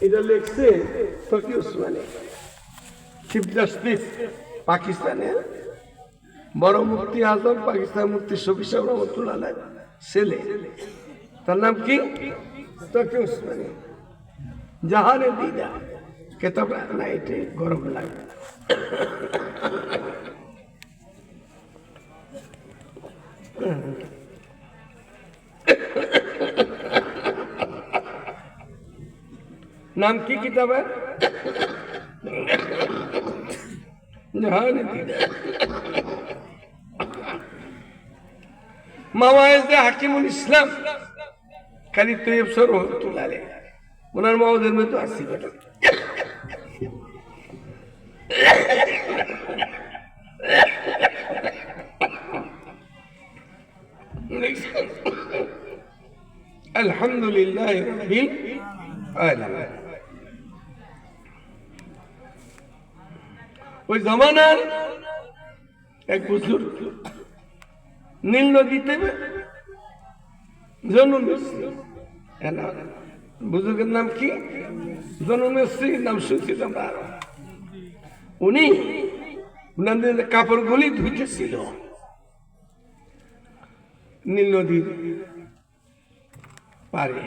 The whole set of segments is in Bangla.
এটা লিখছে তকি ওসমানী, চিফ জাস্টিস পাকিস্তানের, বড় মুফতি আজম পাকিস্তান মুফতি শফি সাহেব রহমতুল্লাহ আলাইহ ছেলে। তার নাম কি? তকি ওসমানী। জাহানে দিদা কেতাব না, এটি গরম লাগে। নাম কি কিতাবের? জাহানে দিদা। মাওয়ায়েজে হাকিমুল ইসলাম কারি তৈয়ব সর রহমতুল্লাহ আলাইহ, ওনার মাওয়াজের মধ্যে আসি বেটা। আলহামদুলিল্লাহ রাব্বিল আলামিন। ওই জমানার এক বুজুর্গ নীল নদীতে জন্মেছে। বুজুর্গের নাম কি? জন্মেছে, নাম শুনছিলাম। উনি উনাদের কাপড়গুলি ধুইতেছিল নীল নদীর পারে।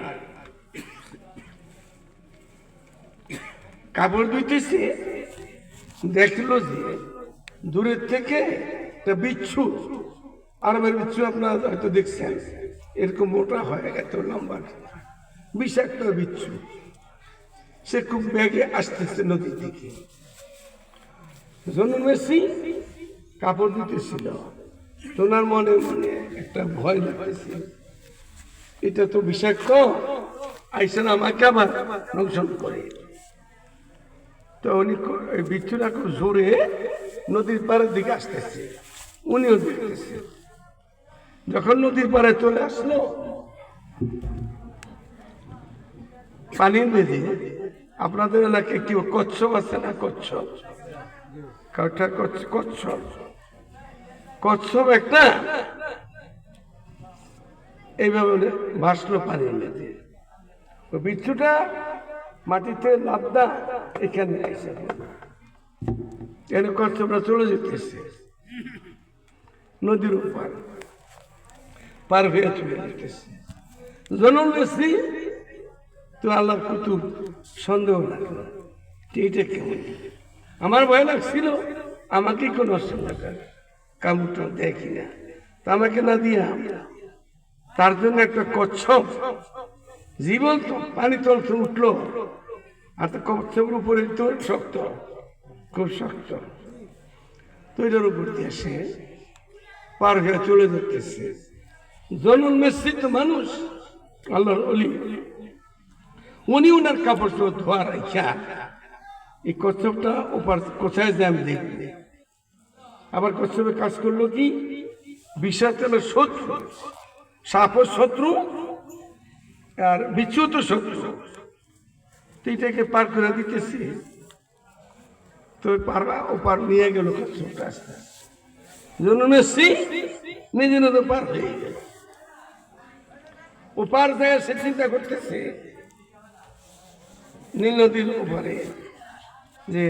কাপড় ধুইতেছে, দেখলো যে দূরের থেকে একটা বিচ্ছু, আরবের বিচ্ছু আপনারা হয়তো দেখছেন, এরকম মোটা হয়, এত লম্বা, বিষাক্ত বিচ্ছু। সে খুব বেগে আসতেছে নদীর দিকে। জন্মেছি কাপড় দিতেছিল, তোনার মনে মনে একটা ভয় লাগতেছে, এটা তো বিষাক্ত, আইসেন আমাকে আবার দংশন করে। তো উনি বিচ্ছুটা খুব জোরে নদীর পাড়ের দিকে আসতেছে, উনিও দেখতেছে। যখন নদীর পাড়ে চলে আসলো, পানির মেঝে, আপনাদের এলাকায় কি কচ্ছপ আছে না? কচ্ছপ, কচ্ছপ, কচ্ছপ একটা এইভাবে ভাসলো পানির মেঝে। ওই বিচ্ছুটা মাটিতে লাফদা এখানে এসে কচ্ছপটা চলে যেতেছে নদীর উপর, পার হয়ে চলে যেতেছে। জনম বেশি তো আল্লাহর কুতুব সন্দেহ লাগলো, এইটা কেমন? আমার ভয় লাগছিল, আমাকে কোনো অসুবিধা করে কামড়টা দেখি না, তা আমাকে না দিয়া তার জন্য একটা কচ্ছপ জীবন তো পানি তলতে উঠলো, আর তো কচ্ছপের উপরে তো শক্ত, খুব শক্ত, তো এটার উপর দিয়ে সে পার হয়ে চলে যেতেছে। জন্মেছি তো মানুষ, আল্লাহর ওলি, উনি ওনার কাপড় চোপড় ধোয়া রাখা এই কচ্ছপটা ওপার কোথায় যায় আমি দেখবে। আবার কচ্ছপে কাজ করলো কি, বিষাক্ত শত্রু, সাপও শত্রু আর বিচ্ছু তো শত্রু, তো এটাকে পার করে দিতেছি। তো ওপার নিয়ে গেল কচ্ছপটা, আস্তে জন্মেছি নিজে নিজে পার হয়ে গেল। ওপার যায় সে চিন্তা করতেছে নীল নদীর ওপারে, যে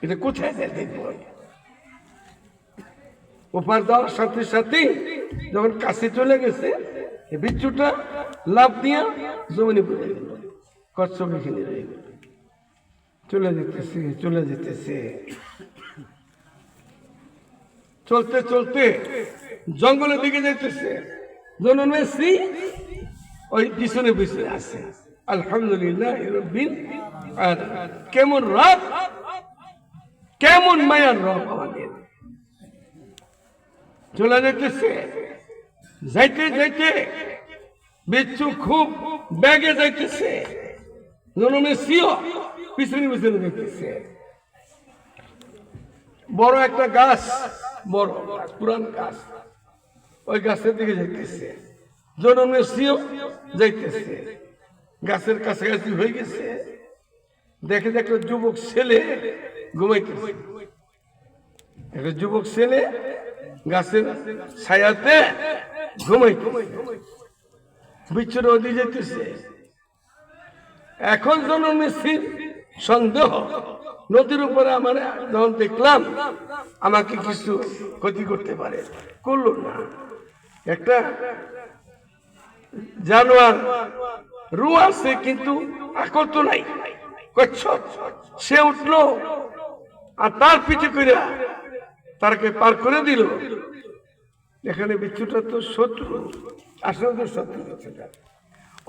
এটা কোথায় যায় দেখবো। ওপার যাওয়ার সাথে সাথে যখন কাছে চলে গেছে, বিচ্ছুটা লাফ দিয়া জমিনে পড়ে গেল, কচ্ছপ এখানে রয়ে গেল। চলে যেতেছে, চলে যেতেছে, চলতে চলতে জঙ্গলের দিকে যেতেছে। জন্মেছি ওই পিছনে পিছনে আছে। আলহামদুলিল্লাহ রাব্বিল আলামিন। কেমন রাত, কেমন মায়ার রব আমাদের। চলে যেতেছে, যাইতে যাইতে বিচ্ছু খুব বেগে যাইতেছে, জন্মেছিও পিছনে পিছনে যাইতেছে। বড় একটা গাছ, বড় পুরান গাছ, ওই গাছের দিকে যাইতেছে। জন্মেছিও যাইতেছে, গাছের কাছাকাছি হয়ে গেছে, দেখে দেখলো যুবক ছেলে ঘুমাইতেছে। একটা যুবক ছেলে গাছের ছায়াতে ঘুমাইতেছে। বিচ্ছুটা ওদিকে যেতেছে, এখন জননেত্রীর সন্দেহ, নদীর উপরে আমার যখন দেখলাম আমাকে কিছু ক্ষতি করতে পারে, করলো না। একটা জানোয়ার রু আছে কিন্তু আকল তো নাই, কচ্ছপ, সে উঠলো আর তার পিঠে করে তারকে পার করে দিল। এখানে বিচ্ছুটা তো শত্রু, আসলে তো শত্রু।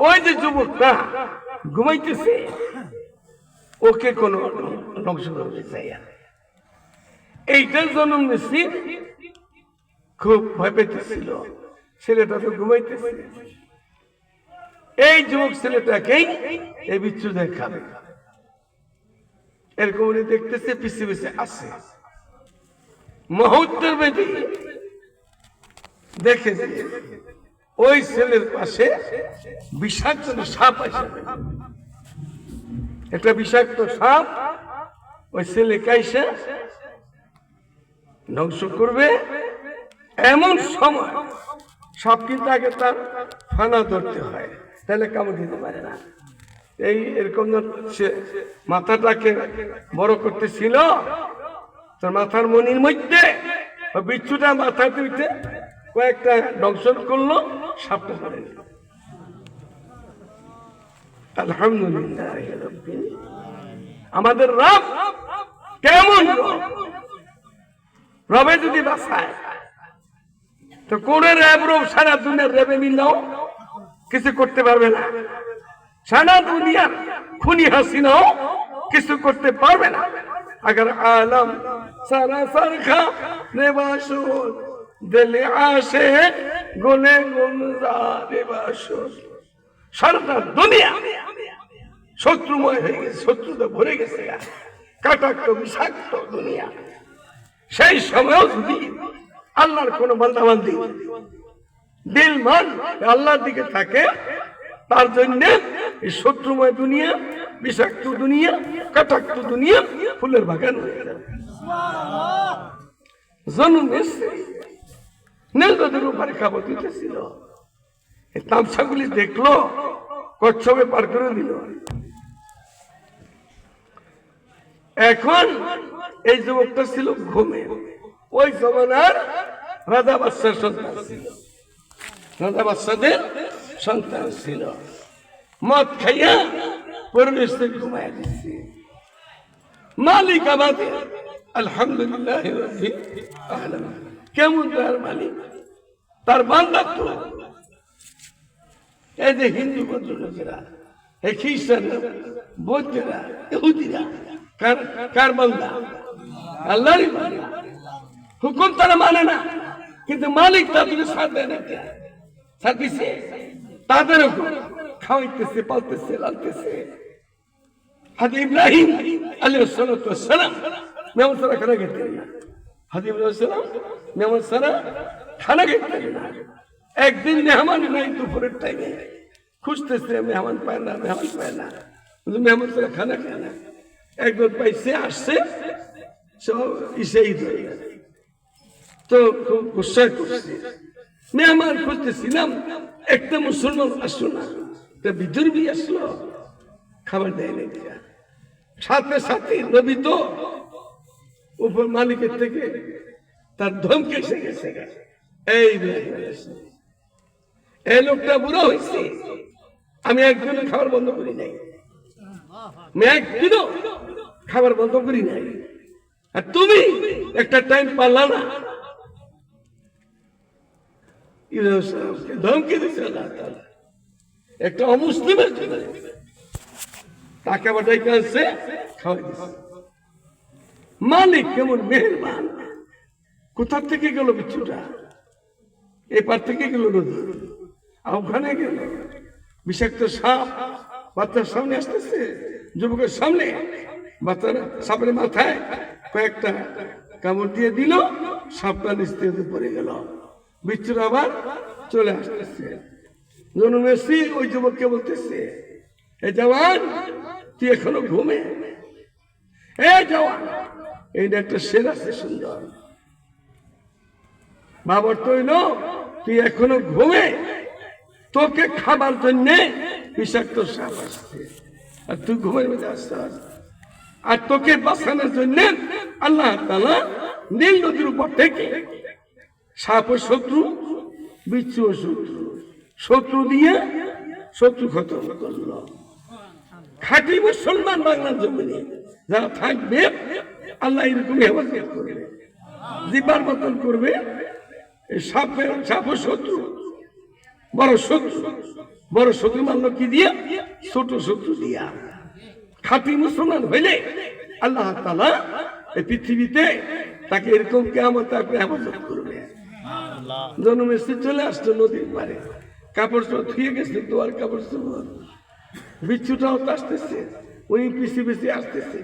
ওই যে যুবকটা ঘুমাইতেছে, ওকে কোন ধ্বংস করতে চাই। এইটার জন্য মেসি খুব ভয় পেতেছিল, ছেলেটা তো ঘুমাইতেছে। এই যুবক ছেলেটাকেই এই বিচ্ছু দেখাবে, এরকম উনি দেখতেছে, পিছিয়ে পিছিয়ে আসে। মুহূর্তের মধ্যে দেখে ওই ছেলের পাশে বিষাক্ত সাপ আসে, একটা বিষাক্ত সাপ ওই ছেলে কাইসে ধ্বংস করবে। এমন সময় সাপ কিন্তু আগে তার ফানা ধরতে হয়, তাহলে কামড় দিতে পারে না। এই এরকম সে মাথাটাকে বড় করতেছিল, তার মাথার মনির মধ্যে বিচ্ছুটা মাথা তুইতে কয়েকটা দংশন করলো, সাপটা ধরে নিল। আলহামদুলিল্লাহ। আমাদের রব কেমন রবে যদি বাঁচায় তো কোন র্যাব রব সারা দুনিয়ার র্যাবে মিললেও কিছু করতে পারবে না। সারা দুনিয়ার খুনি হাসিনাও কিছু করতে পারবে না। अगर आलम सारा सरखा नेबाशुर दिले आशे गुने गुलजार बाशुर, সারা দুনিয়া শত্রুময় হয়ে গেছে, শত্রুতে ভরে গেছে, কাটাক্ত বিষাক্ত দুনিয়া। সেই সময়ও যদি আল্লাহর কোন বান্দাবান্দি দিল মান আল্লাহর দিকে থাকে, তার জন্য এই শত্রুময় দুনিয়া, বিষাক্ত দুনিয়া, কাটাক্ত দুনিয়া ফুলের বাগান হয়ে যাবে। নদীর উপরে খাবার দিতেছিল, এই তামসাগুলি দেখলো, কচ্ছপে পার করে দিল। এখন এই যুবকটা ছিল ঘুমে। ওই জমানার রাজা বাদশার সন্তান ছিল, রাজা বাদশাদের সন্তান ছিল। মদ খাইয়া পরিবেশ থেকে ঘুমাইয়া দিচ্ছে। মালিক আমাদের আলহামদুলিল্লাহ রাব্বিল আলামিন। কেমন তার মালিক, তার বান্দা তো এই যে হিন্দু ভদ্রলোকেরা, এই খ্রিস্টানরা, বৌদ্ধরা, ইহুদিরা কার বান্দা? আল্লাহরই বান্দা। হুকুম তারা মানে না, কিন্তু মালিক তাদেরকে সাথ দেয় না, সাথ দিচ্ছে। তাদের খাওয়াইতেছে, পালতেছে, লালতেছে। হাজি ইব্রাহিম আলাইহিস সালাম মেহমান সারা খানা খেতেন না। হাজি ইব্রাহিম সালাম মেহমান সারা খানা খেতেন না। একদিন মেহমান নাই, দুপুরের টাইমে খুঁজতেছে, মেহমান পায় না, মেহমান পায় না, মেহমান সারা খানা খায় না। একবার পাইছে, আসছে, ঈদ হয়ে গেছে। তো খুব গুসা করছে, মেহমান খুঁজতেছিলাম, একটা মুসলমান আসলো না, বিদর্ভী আসলো, খাবার দেয় না। সাথে সাথে নবী তো উপর মালিকের থেকে তার ধমকে এসে গেছে, এই লোকটা বুড়ো হয়েছে, আমি একদিনও খাবার বন্ধ করি নাই, আমি একদিনও খাবার বন্ধ করি নাই, আর তুমি একটা টাইম পারলা না। ধমকে দিচ্ছে আল্লাহ তাআলা একটা অমুসলিমের জন্য, টাকা বাটাই কাছে খাওয়াই দিচ্ছে। মালিক কেমন মেহেরবান। কোথা থেকে গেল বিচ্ছুটা? এপার থেকে গেল নদী, আর ওখানে গেল বিষাক্ত সাপ বাচ্চার সামনে আসতেছে, যুবকের সামনে। বাচ্চার সাপের মাথায় কয়েকটা কামড় দিয়ে দিল, সাপটা নিস্তেজ পড়ে গেল। বিচ্ছুরা আবার চলে আসতেছে। জন্মেছি ওই যুবককে বলতেছে, এ জওয়ান তুই এখনো ঘুমে? এ জওয়ান, এইটা একটা শের আছে সুন্দর, বাবার তৈল, তুই এখনো ঘুমে? তোকে খাবার জন্য বিষাক্ত সাপ আসছে, আর তুই ঘুমের মধ্যে আসছিস। আর তোকে বাঁচানোর জন্য আল্লাহ তাআলা নীল নদীর উপর থেকে সাপ ও শত্রু, বিচ্ছু ও শত্রু, শত্রু দিয়ে শত্রু খতম করলো। খাঁটি মুসলমান বাংলার জমিনে যারা থাকবে আল্লাহ এরকম হেফাজত করবে, জিব্বার বদল করবে। সাপ ও শত্রু, বড় শত্রু, বড় শত্রু মানলো কি দিয়া? ছোট শত্রু দিয়া। খাঁটি মুসলমান হইলে আল্লাহ তাআলা এই পৃথিবীতে তাকে এরকম কিয়ামত তাকে হেফাজত করবে। জনমেসি চলে আসতো নদীর পারে, কাপড় চোপড় ধুয়ে গেছে, তোমার কাপড় চোপড়, বিচ্ছুটাও তো আসতেছে, উনি পিছিয়ে পিছিয়ে আসতেছে।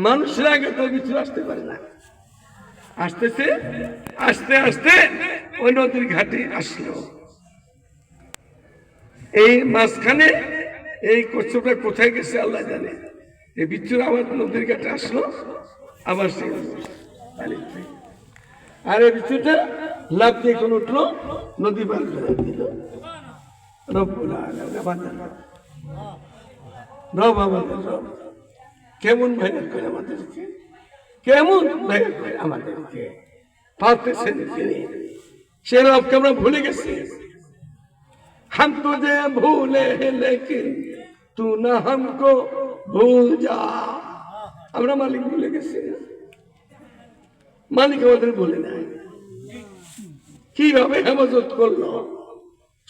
মানুষের আগে তো বিচ্ছু আসতে পারে না, আসতেছে। আস্তে আস্তে ওই নদীর ঘাটে আসলো। এই মাঝখানে এই কচ্ছপটা কোথায় গেছে আল্লাহ জানে। এই বিচ্ছুর আবার নদীর ঘাটে আসলো, আবার সে আর এই বিচ্ছুটা লাভ দিয়ে কোন উঠলো, নদী পার করে দিল। রব্বুল আলামিন, রব আমাদের রব কেমন মেহনত করে আমাদেরকে, কেমন মেহনত করে আমাদেরকে পারতেছেন তিনি। সে রবকে আমরা ভুলে গেছি। हम तुझे भूले लेकिन तू ना हमको भूल जा। আমরা মালিক ভুলে গেছি, মালিক আমাদের ভুলে নাই। কিভাবে হেফাজত করলো?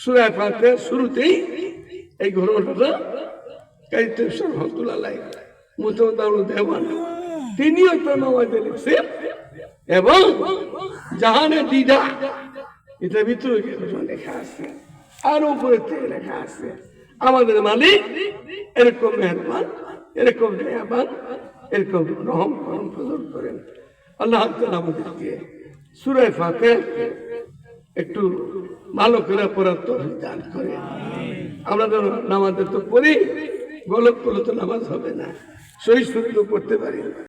সূরা ফাতিহার শুরুতেই এই ঘটনাটা কাইতেশ্বর রহমাতুল্লাহ মুতাওয়াদ্দিউল দেওয়ান তিনিও তার নামাজে লিখছেন, এবং জাহানে দিদা এটা ভিতরে লেখা আছে, আর উপরে লেখা আছে আমাদের মালিক এরকম মেহরবান, এরকম দয়াবান, এরকম রহম করম ফজল করেন। আল্লাহ তাআলা আমাদেরকে সূরা ফাতিহা একটু ভালো করে পড়ার তৌফিক দান করেন। আমরা তো নামাজে তো পড়ি, গলত করলে তো নামাজ হবে না, সহি শুদ্ধ পড়তে পারি না।